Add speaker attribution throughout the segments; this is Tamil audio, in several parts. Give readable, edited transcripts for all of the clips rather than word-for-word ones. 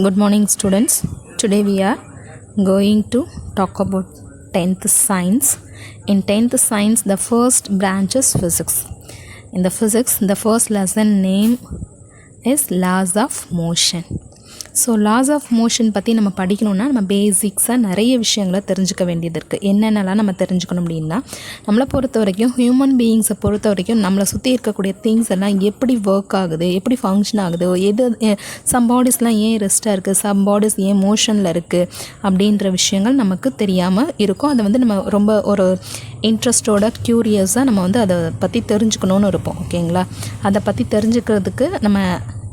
Speaker 1: Good morning, students. Today we are going to talk about 10th science. In 10th science, the first branch is physics. In the physics, the first lesson name is laws of motion. So laws of motion பற்றி நம்ம படிக்கணுன்னா நம்ம பேசிக்ஸாக நிறைய விஷயங்களை தெரிஞ்சுக்க வேண்டியது இருக்குது. என்னென்னலாம் நம்ம தெரிஞ்சுக்கணும் அப்படின்னா, நம்மளை பொறுத்த வரைக்கும் ஹியூமன் பீயிங்ஸை பொறுத்த வரைக்கும் நம்மளை சுற்றி இருக்கக்கூடிய திங்ஸ் எல்லாம் எப்படி ஒர்க் ஆகுது, எப்படி ஃபங்க்ஷன் ஆகுது, சம் பாடிஸ்லாம் ஏன் ரெஸ்ட்டாக இருக்குது, சம் பாடிஸ் ஏன் மோஷனில் இருக்குது அப்படின்ற விஷயங்கள் நமக்கு தெரியாமல் இருக்கும். அதை நம்ம ரொம்ப ஒரு இன்ட்ரெஸ்டோட க்யூரியஸாக நம்ம அதை பற்றி தெரிஞ்சுக்கணுன்னு இருப்போம். ஓகேங்களா? அதை பற்றி தெரிஞ்சுக்கிறதுக்கு நம்ம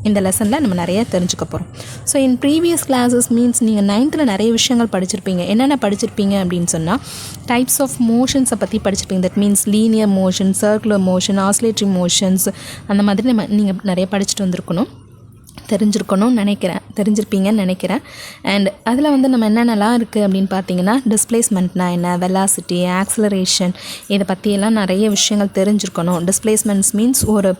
Speaker 1: இந்த லெசனில் நம்ம நிறைய தெரிஞ்சுக்க போகிறோம். So in previous classes means நீங்கள் 9th நிறைய விஷயங்கள் படிச்சிருப்பீங்க. என்னென்ன படிச்சிருப்பீங்க அப்படின்னு சொன்னால், டைப்ஸ் ஆஃப் மோஷன்ஸை பற்றி படிச்சிருப்பீங்க. That means linear motion, circular motion, oscillatory motions, அந்த மாதிரி நீங்கள் நிறைய படிச்சுட்டு வந்திருக்கணும், தெரிஞ்சிருப்பீங்கன்னு நினைக்கிறேன். அண்ட் அதில் நம்ம என்னென்னலாம் இருக்குது அப்படின்னு பார்த்தீங்கன்னா, டிஸ்பிளேஸ்மெண்ட்னா என்ன, வெலாசிட்டி, ஆக்ஸலரேஷன், இதை பற்றியெல்லாம் நிறைய விஷயங்கள் தெரிஞ்சிருக்கணும். டிஸ்பிளேஸ்மெண்ட்ஸ் மீன்ஸ் ஒரு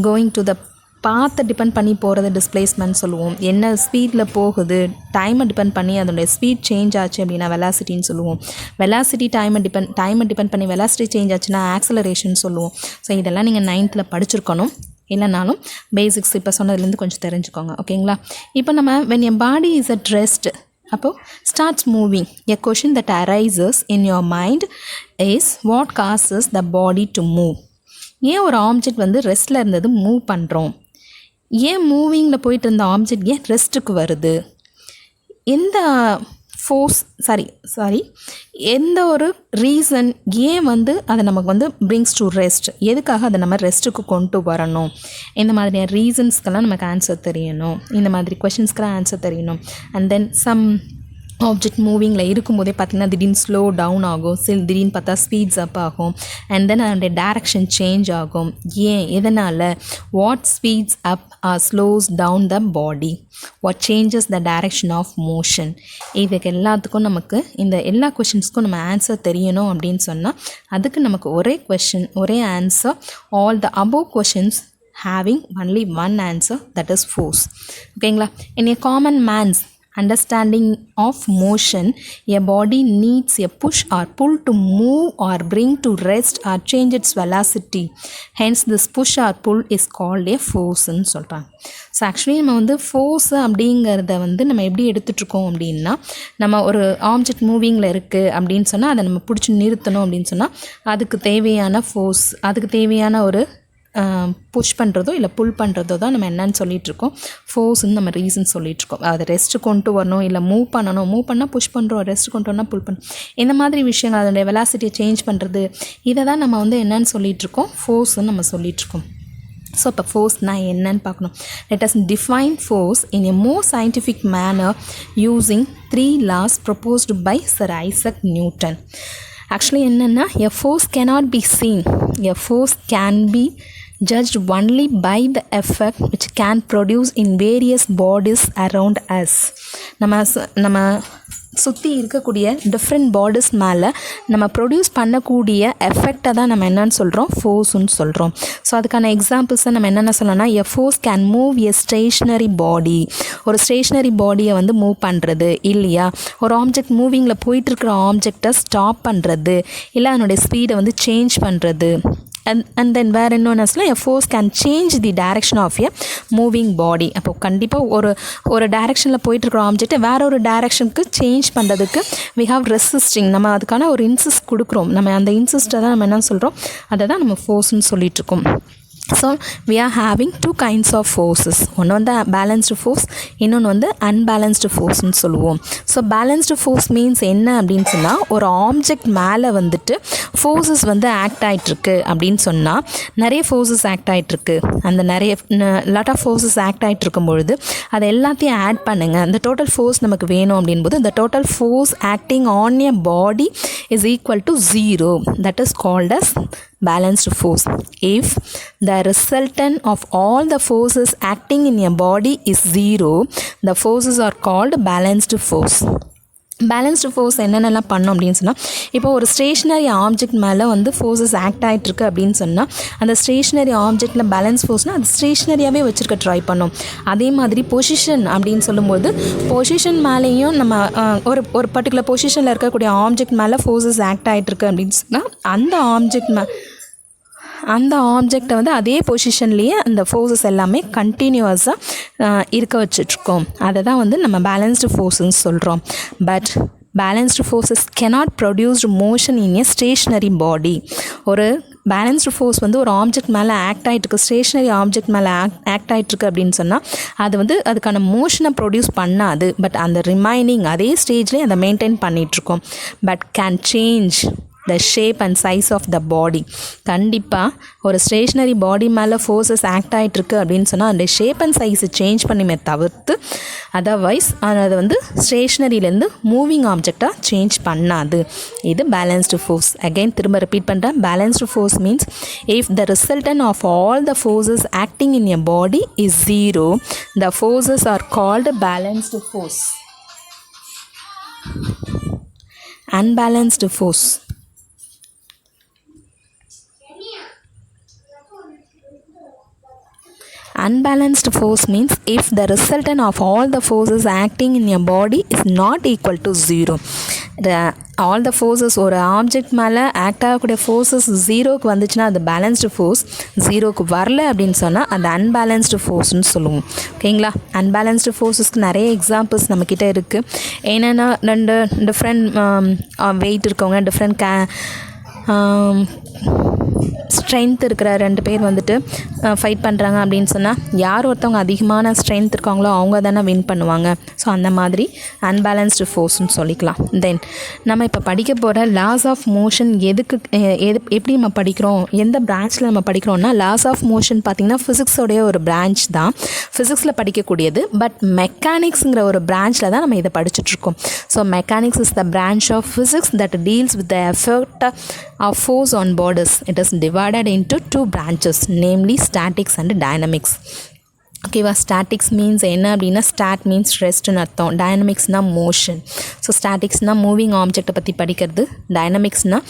Speaker 1: கோயிங் டு த பாத்தை டிபெண்ட் பண்ணி போகிறது டிஸ்பிளேஸ்மெண்ட் சொல்லுவோம். என்ன ஸ்பீடில் போகுது, டைமை டிபெண்ட் பண்ணி அதனுடைய ஸ்பீட் சேஞ்ச் ஆச்சு அப்படின்னா வெலாசிட்டின்னு சொல்லுவோம். வெலாசிட்டி டைமை டிபெண்ட் பண்ணி வெலாசிட்டி சேஞ்ச் ஆச்சுன்னா ஆக்ஸலரேஷன் சொல்லுவோம். ஸோ இதெல்லாம் நீங்கள் 9th படிச்சிருக்கணும். இல்லைனாலும் பேசிக்ஸ் இப்போ சொன்னதுலேருந்து கொஞ்சம் தெரிஞ்சுக்கோங்க. ஓகேங்களா? இப்போ நம்ம when your body is at rest, அப்போது starts moving, a question that arises in your mind is what causes the body to move. ஏன் ஒரு ஆப்ஜெக்ட் ரெஸ்ட்டில் இருந்தது மூவ் பண்ணுறோம், ஏன் மூவிங்கில் போயிட்டு இருந்த ஆப்ஜெக்ட் ஏன் ரெஸ்ட்டுக்கு வருது, எந்த ஃபோர்ஸ் எந்த ஒரு ரீசன் ஏன் அதை நமக்கு பிரிங்ஸ் டு ரெஸ்ட், எதுக்காக அதை நம்ம ரெஸ்ட்டுக்கு கொண்டு வரணும், இந்த மாதிரியான ரீசன்ஸ்க்கெல்லாம் நமக்கு ஆன்சர் தெரியணும். இந்த மாதிரி கொஷின்ஸ்க்கெல்லாம் ஆன்சர் தெரியணும். அண்ட் தென் சம் ஆப்ஜெக்ட் மூவிங்கில் இருக்கும்போதே பார்த்திங்கன்னா திடீர்னு ஸ்லோ டவுன் ஆகும், திடீர்னு பார்த்தா ஸ்பீட்ஸ் அப் ஆகும், அண்ட் தென் அதோடைய டேரக்ஷன் சேஞ்ச் ஆகும். ஏன், எதனால், what speeds up or slows down the body, what changes the direction of motion. இதுக்கு எல்லாத்துக்கும் நமக்கு இந்த எல்லா கொஷின்ஸ்க்கும் நம்ம ஆன்சர் தெரியணும் அப்படின்னு சொன்னால் அதுக்கு நமக்கு ஒரே கொஷின், ஒரே answer. All the above questions having only one answer, that is force. ஓகேங்களா? in a common man's understanding of motion, a body needs a push or pull to move or bring to rest or change its velocity. Hence this push or pull is called a force ன்னு சொல்கிறாங்க. ஸோ ஆக்சுவலி நம்ம ஃபோர்ஸ் அப்படிங்கிறத நம்ம எப்படி எடுத்துகிட்ருக்கோம் அப்படின்னா, நம்ம ஒரு ஆப்ஜெக்ட் மூவிங்கில் இருக்குது அப்படின்னு சொன்னால் அதை நம்ம பிடிச்சி நிறுத்தணும் அப்படின்னு சொன்னால் அதுக்கு தேவையான ஃபோர்ஸ், அதுக்கு தேவையான ஒரு புஷ் பண்ணுறதோ இல்லை புல் பண்ணுறதோ தான் நம்ம என்னன்னு சொல்லிகிட்ருக்கோம், ஃபோர்ஸ்ன்னு நம்ம ரீசன் சொல்லிகிட்ருக்கோம். அதை ரெஸ்ட்டு கொண்டு வரணும், இல்லை மூவ் பண்ணால் புஷ் பண்ணுறோம், ரெஸ்ட் கொண்டு வரணும், புல் பண்ணணும், இந்த மாதிரி விஷயங்கள், அதோடைய வெலாசிட்டியை சேஞ்ச் பண்ணுறது, இதை தான் நம்ம என்னன்னு சொல்லிகிட்ருக்கோம், ஃபோர்ஸ்ன்னு நம்ம சொல்லிகிட்ருக்கோம். ஸோ இப்போ ஃபோர்ஸ்னால் என்னன்னு பார்க்கணும். Let us define force in a more scientific manner using 3 laws proposed by Sir Isaac Newton. Actually என்னென்னா, a force cannot be seen, a ஃபோர்ஸ் can be judged only by the effect which can produce in various bodies around us. நம்ம சுற்றி இருக்கக்கூடிய டிஃப்ரெண்ட் பாடிஸ் மேலே நம்ம ப்ரொடியூஸ் பண்ணக்கூடிய எஃபெக்டை தான் நம்ம என்னன்னு சொல்கிறோம், ஃபோர்ஸ்ன்னு சொல்கிறோம். ஸோ அதுக்கான எக்ஸாம்பிள்ஸை நம்ம என்னென்ன சொல்லலாம்னா, a force can move a stationary body, ஒரு ஸ்டேஷ்னரி பாடியை மூவ் பண்ணுறது, இல்லையா ஒரு ஆப்ஜெக்ட் மூவிங்கில் போயிட்டுருக்கிற ஆப்ஜெக்டை ஸ்டாப் பண்ணுறது, இல்லை அதனுடைய ஸ்பீடை சேஞ்ச் பண்ணுறது. and then வேறு என்னன்னா, a force can change the direction of a moving body. அப்போ கண்டிப்பாக ஒரு டைரெக்ஷனில் போயிட்டுருக்கிற ஆப்ஜெக்டை வேற ஒரு டைரெக்ஷனுக்கு சேஞ்ச் பண்ணுறதுக்கு we have resisting, நம்ம அதுக்கான ஒரு இன்சிஸ்ட் கொடுக்குறோம். நம்ம அந்த இன்சிஸ்ட்டை தான் நம்ம என்ன சொல்கிறோம், அதை தான் நம்ம ஃபோர்ஸ்ன்னு சொல்லிகிட்ருக்கோம். So we are having 2 kinds of forces. ஒன்று பேலன்ஸ்டு ஃபோர்ஸ், இன்னொன்று அன்பேலன்ஸ்டு ஃபோர்ஸ்ன்னு சொல்லுவோம். ஸோ பேலன்ஸ்டு ஃபோர்ஸ் மீன்ஸ் என்ன அப்படின்னு சொன்னால், ஒரு ஆப்ஜெக்ட் மேலே ஃபோர்ஸஸ் ஆக்ட் ஆகிட்டுருக்கு அப்படின்னு சொன்னால், நிறைய ஃபோர்ஸஸ் ஆக்ட் ஆகிட்டுருக்கு. அந்த லாட் ஆஃப் ஃபோர்ஸஸ் ஆக்ட் ஆகிட்டு இருக்கும் பொழுது அதை எல்லாத்தையும் ஆட் பண்ணுங்கள், அந்த டோட்டல் ஃபோர்ஸ் நமக்கு வேணும் அப்படின்போது the total force acting on a body is equal to 0. That is called as balanced force. If the resultant of all the forces acting in a body is 0, the forces are called balanced force. Balanced force என்னென்னலாம் பண்ணோம் அப்படின்னு சொன்னால், இப்போ ஒரு ஸ்டேஷ்னரி ஆப்ஜெக்ட் மேலே வந்து ஃபோர்ஸஸ் ஆக்ட் ஆகிட்டுருக்கு அப்படின்னு சொன்னால், அந்த ஸ்டேஷ்னரி ஆப்ஜெக்டில் பேலன்ஸ் ஃபோர்ஸ்னால் அது ஸ்டேஷ்னரியாகவே வச்சுருக்க ட்ரை பண்ணோம். அதே மாதிரி பொசிஷன் அப்படின்னு சொல்லும்போது பொசிஷன் மேலேயும் நம்ம ஒரு பர்டிகுலர் பொசிஷனில் இருக்கக்கூடிய ஆப்ஜெக்ட் மேலே ஃபோர்ஸஸ் ஆக்ட் ஆகிட்டுருக்கு அப்படின்னு சொன்னால் அந்த ஆப்ஜெக்டை வந்து அதே பொசிஷன்லேயே அந்த ஃபோர்ஸஸ் எல்லாமே கண்டினியூவஸாக இருக்க வச்சிட்ருக்கோம். அதை தான் வந்து நம்ம பேலன்ஸ்டு ஃபோர்ஸுன்னு சொல்கிறோம். But balanced forces cannot produce motion in a stationary body. ஒரு பேலன்ஸ்டு ஃபோர்ஸ் வந்து ஒரு ஆப்ஜெக்ட் மேலே ஆக்ட் ஆகிட்டுருக்கு, ஸ்டேஷ்னரி ஆப்ஜெக்ட் மேலே ஆக்ட் ஆகிட்டுருக்கு அப்படின்னு சொன்னால் அது வந்து அதுக்கான மோஷனை ப்ரொடியூஸ் பண்ணாது. பட் அந்த ரிமைனிங் அதே ஸ்டேஜ்லேயே அதை மெயின்டைன் பண்ணிகிட்ருக்கோம். But can change the shape and size of the body. கண்டிப்பாக ஒரு ஸ்டேஷ்னரி பாடி மேலே ஃபோர்ஸஸ் ஆக்ட் ஆகிட்டுருக்கு அப்படின்னு சொன்னால் அந்த ஷேப் அண்ட் சைஸை சேஞ்ச் பண்ணிமே தவிர்த்து அதர்வைஸ் அதை வந்து ஸ்டேஷ்னரியிலேருந்து மூவிங் ஆப்ஜெக்டாக சேஞ்ச் பண்ணாது. இது பேலன்ஸ்டு ஃபோர்ஸ். அகைன் திரும்ப ரிப்பீட் பண்ணுறேன். Balanced force means if the resultant of all the forces acting in a body is zero, the forces are called balanced force. Unbalanced force. Unbalanced force means if the resultant of all the forces acting in your body is not equal to zero. all the forces ஒரு ஆப்ஜெக்ட் மேலே ஆக்ட் ஆகக்கூடிய ஃபோர்ஸஸ் ஜீரோக்கு வந்துச்சுன்னா அது பேலன்ஸ்டு ஃபோர்ஸ், ஜீரோக்கு வரல அப்படின்னு சொன்னால் அது அன்பேலன்ஸ்டு ஃபோர்ஸ்னு சொல்லுவோம். ஓகேங்களா? அன்பேலன்ஸ்டு ஃபோர்ஸஸ்க்கு நிறைய எக்ஸாம்பிள்ஸ் நம்மக்கிட்ட இருக்குது. என்னென்னா ரெண்டு டிஃப்ரெண்ட் வெயிட் இருக்கவங்க, டிஃப்ரெண்ட் ஸ்ட்ரென்த் இருக்கிற ரெண்டு பேர் வந்துட்டு ஃபைட் பண்ணுறாங்க அப்படின்னு சொன்னால் யார் ஒருத்தவங்க அதிகமான ஸ்ட்ரென்த் இருக்காங்களோ அவங்க தானே வின் பண்ணுவாங்க. ஸோ அந்த மாதிரி அன்பேலன்ஸ்டு ஃபோர்ஸ்னு சொல்லிக்கலாம். தென் நம்ம இப்போ படிக்க போகிற லாஸ் ஆஃப் மோஷன் எப்படி நம்ம படிக்கிறோம், எந்த பிரான்ச்சில் நம்ம படிக்கிறோம்னா லாஸ் ஆஃப் மோஷன் பார்த்திங்கன்னா ஃபிசிக்ஸோடைய ஒரு பிரான்ச் தான், ஃபிசிக்ஸில் படிக்கக்கூடியது. பட் மெக்கானிக்ஸுங்கிற ஒரு பிரான்ச்சில் தான் நம்ம இதை படிச்சுட்ருக்கோம். So mechanics is the branch of physics that deals with the effect of force on bodies. It is divided into two branches, namely statics and dynamics. ஓகேவா? ஸ்டாட்டிக்ஸ் மீன்ஸ் என்ன அப்படின்னா ஸ்டாட் மீன்ஸ் ரெஸ்ட்னு அர்த்தம், டைனமிக்ஸ்னால் மோஷன். ஸோ ஸ்டாட்டிக்ஸ்னால் மூவிங் ஆப்ஜெக்டை பற்றி படிக்கிறது, டைனமிக்ஸ்னால்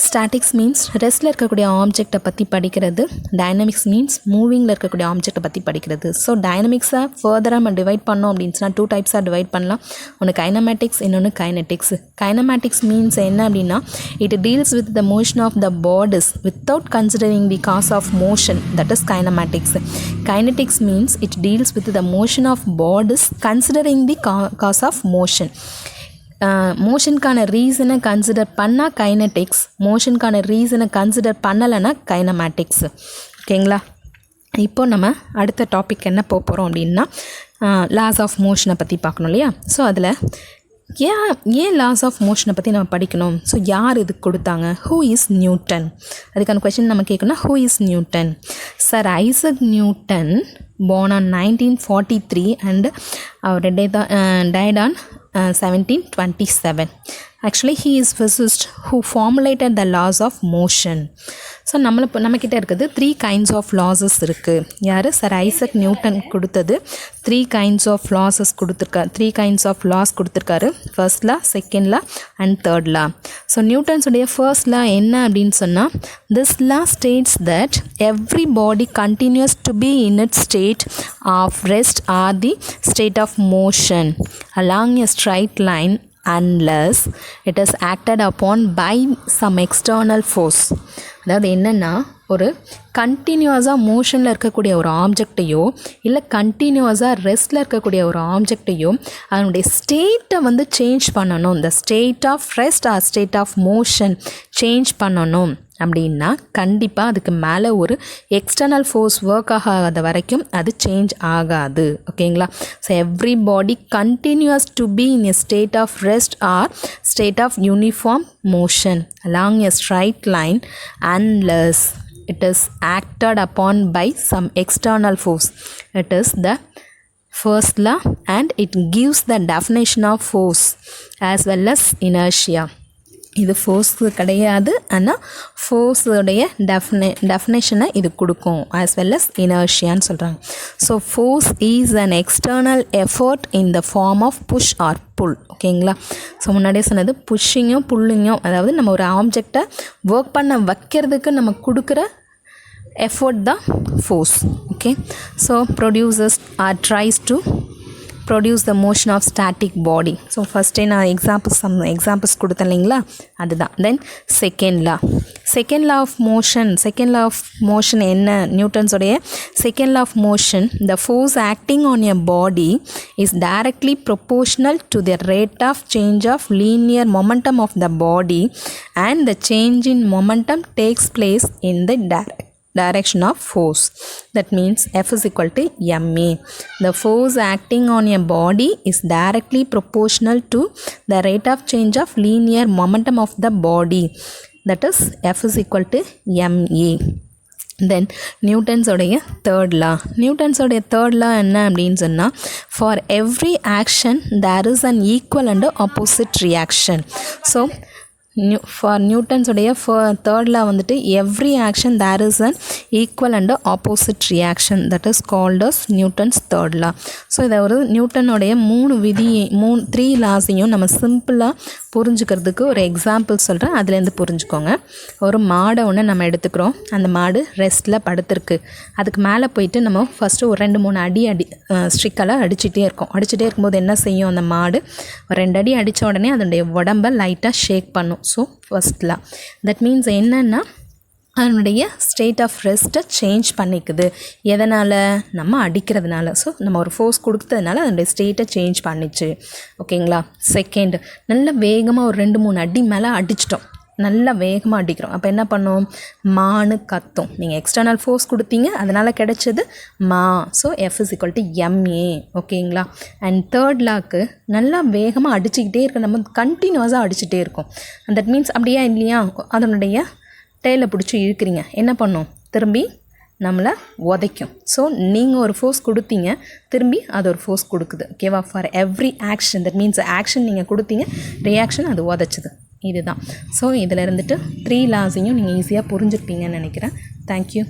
Speaker 1: ஸ்டாட்டிக்ஸ் மீன்ஸ் ரெஸ்ட்டில் இருக்கக்கூடிய ஆப்ஜெக்டை பற்றி படிக்கிறது, டைனமிக்ஸ் மீன்ஸ் மூவிங்கில் இருக்கக்கூடிய ஆப்ஜெக்டை பற்றி படிக்கிறது. ஸோ டைனமிக்ஸாக ஃபர்தராக நம்ம டிவைட் பண்ணோம் அப்படின்னு சொன்னால் டூ டைப்ஸாக டிவைட் பண்ணலாம். ஒன்று கைனமேட்டிக்ஸ், இன்னொன்று கைனட்டிக்ஸ். கைனமேட்டிக்ஸ் மீன்ஸ் என்ன அப்படின்னா it deals with the motion of the bodies without considering the cause of motion, that is kinematics. Kinetics means it deals with the motion of bodies considering the cause of motion. மோஷனுக்கான ரீசனை கன்சிடர் பண்ணால் கைனட்டிக்ஸ், மோஷனுக்கான ரீசனை கன்சிடர் பண்ணலைன்னா கைனமேட்டிக்ஸ். ஓகேங்களா? இப்போ நம்ம அடுத்த டாபிக் என்ன போகிறோம் அப்படின்னா லாஸ் ஆஃப் மோஷனை பற்றி பார்க்கணும் இல்லையா? ஸோ அதில் ஏன் லாஸ் ஆஃப் மோஷனை பற்றி நம்ம படிக்கணும்? ஸோ யார் இதுக்கு கொடுத்தாங்க? Who is Newton? அதுக்கான கொஷின் நம்ம கேட்கணும். Who is Newton? Sir Isaac Newton born on 1943 and died on 1727. Actually he is physicist who formulated the laws of motion. So நம்மக்கிட்ட இருக்குது 3 kinds of losses இருக்குது. யார்? சர் ஐசக் நியூட்டன் கொடுத்தது 3 kinds of losses கொடுத்துருக்காரு, 3 kinds of laws கொடுத்துருக்காரு. First law, second law and third law. So நியூட்டன்ஸுடைய ஃபர்ஸ்ட் லா என்ன அப்படின்னு சொன்னால் this law states that every body continues to be in it state of rest or the state of motion along a straight line unless it is acted upon by some external force. அதாவது என்னென்னா ஒரு கண்டினியூஸாக மோஷனில் இருக்கக்கூடிய ஒரு ஆப்ஜெக்டையோ இல்லை கண்டினியூஸாக ரெஸ்ட்டில் இருக்கக்கூடிய ஒரு ஆப்ஜெக்டையோ அதனுடைய ஸ்டேட்டை வந்து சேஞ்ச் பண்ணணும். இந்த state of rest or state of motion change பண்ணணும் அப்படின்னா கண்டிப்பாக அதுக்கு மேலே ஒரு எக்ஸ்டர்னல் ஃபோர்ஸ் ஒர்க் ஆகாத வரைக்கும் அது சேஞ்ச் ஆகாது. ஓகேங்களா? So every body continues to be in a state of rest or state of uniform motion along a straight line unless it is acted upon by some external force. It is the first law and it gives the definition of force as well as inertia. இது ஃபோர்ஸ் கிடையாது, ஆனால் ஃபோர்ஸுடைய டெஃபினேஷனை இது கொடுக்கும், ஆஸ் வெல் அஸ் இனர்ஷியான்னு சொல்கிறாங்க. So force is an external effort in the form of push or pull. ஓகேங்களா? ஸோ முன்னாடியே சொன்னது புஷ்ஷிங்கும் புல்லிங்கும், அதாவது நம்ம ஒரு ஆப்ஜெக்டை ஒர்க் பண்ண வைக்கிறதுக்கு நம்ம கொடுக்குற எஃபோர்ட் தான் force. Okay, so producers are tries to produce the motion of static body. So ஃபஸ்ட்டே நான் எக்ஸாம்பிள்ஸ் கொடுத்தேன் இல்லைங்களா, அதுதான். Then second law of motion என்ன? நியூட்டன்ஸோடைய second law of motion, the force acting on a body is directly proportional to the rate of change of linear momentum of the body and the change in momentum takes place in the direction of force. That means F is equal to ma. The force acting on a body is directly proportional to the rate of change of linear momentum of the body. That is F is equal to ma. Then Newton's third law என்ன அப்படின்னு சொன்னால், for every action there is an equal and opposite reaction. So for Newton's third law வந்துட்டு every action there is an equal and opposite reaction, that is called as Newton's third law. So இதை ஒரு நியூட்டனுடைய 3 லாஸையும் நம்ம சிம்பிளாக புரிஞ்சுக்கிறதுக்கு ஒரு எக்ஸாம்பிள் சொல்கிறேன், அதுலேருந்து புரிஞ்சுக்கோங்க. ஒரு மாடை ஒன்று நம்ம எடுத்துக்கிறோம், அந்த மாடு ரெஸ்ட்டில் படுத்துருக்கு. அதுக்கு மேலே போயிட்டு நம்ம ஃபஸ்ட்டு ஒரு 2-3 அடி ஸ்ட்ரிக்கால் அடிச்சுட்டே இருக்கும்போது என்ன செய்யும், அந்த மாடு 2 அடி அடித்த உடனே அதனுடைய உடம்பை லைட்டாக ஷேக் பண்ணும். So first law, that means என்னென்னா அதனுடைய ஸ்டேட் ஆஃப் ரெஸ்ட்டை சேஞ்ச் பண்ணிக்குது. எதனால்? நம்ம அடிக்கிறதுனால. ஸோ நம்ம ஒரு ஃபோர்ஸ் கொடுத்ததுனால அதனுடைய ஸ்டேட்டை சேஞ்ச் பண்ணிச்சு. ஓகேங்களா? செகண்ட், நல்ல வேகமாக ஒரு 2-3 அடி மேலே அடிச்சிட்டோம், நல்லா வேகமாக அடிக்கிறோம். அப்போ என்ன பண்ணும்? மானு கத்தும். நீங்கள் எக்ஸ்டர்னல் ஃபோர்ஸ் கொடுத்தீங்க, அதனால் கிடைச்சது மா. So F is equal to MA. ஓகேங்களா? அண்ட் தேர்ட் லாக்கு நல்லா வேகமாக அடிச்சுக்கிட்டே இருக்க, நம்ம கண்டினியூஸாக அடிச்சுட்டே இருக்கோம். தட் மீன்ஸ் அப்படியா இல்லையா, அதனுடைய டேலை பிடிச்சி இழுக்கிறீங்க, என்ன பண்ணும்? திரும்பி நம்மளை உதைக்கும். ஸோ நீங்கள் ஒரு ஃபோர்ஸ் கொடுத்தீங்க, திரும்பி அது ஒரு ஃபோர்ஸ் கொடுக்குது. ஓகேவா? For every action, that means action நீங்கள் கொடுத்தீங்க, ரியாக்ஷன் அது உதைச்சிது. இதுதான். ஸோ இதில் இருந்துட்டு 3 லாஸையும் நீங்கள் ஈஸியாக புரிஞ்சுருப்பீங்கன்னு நினைக்கிறேன். தேங்க்யூ.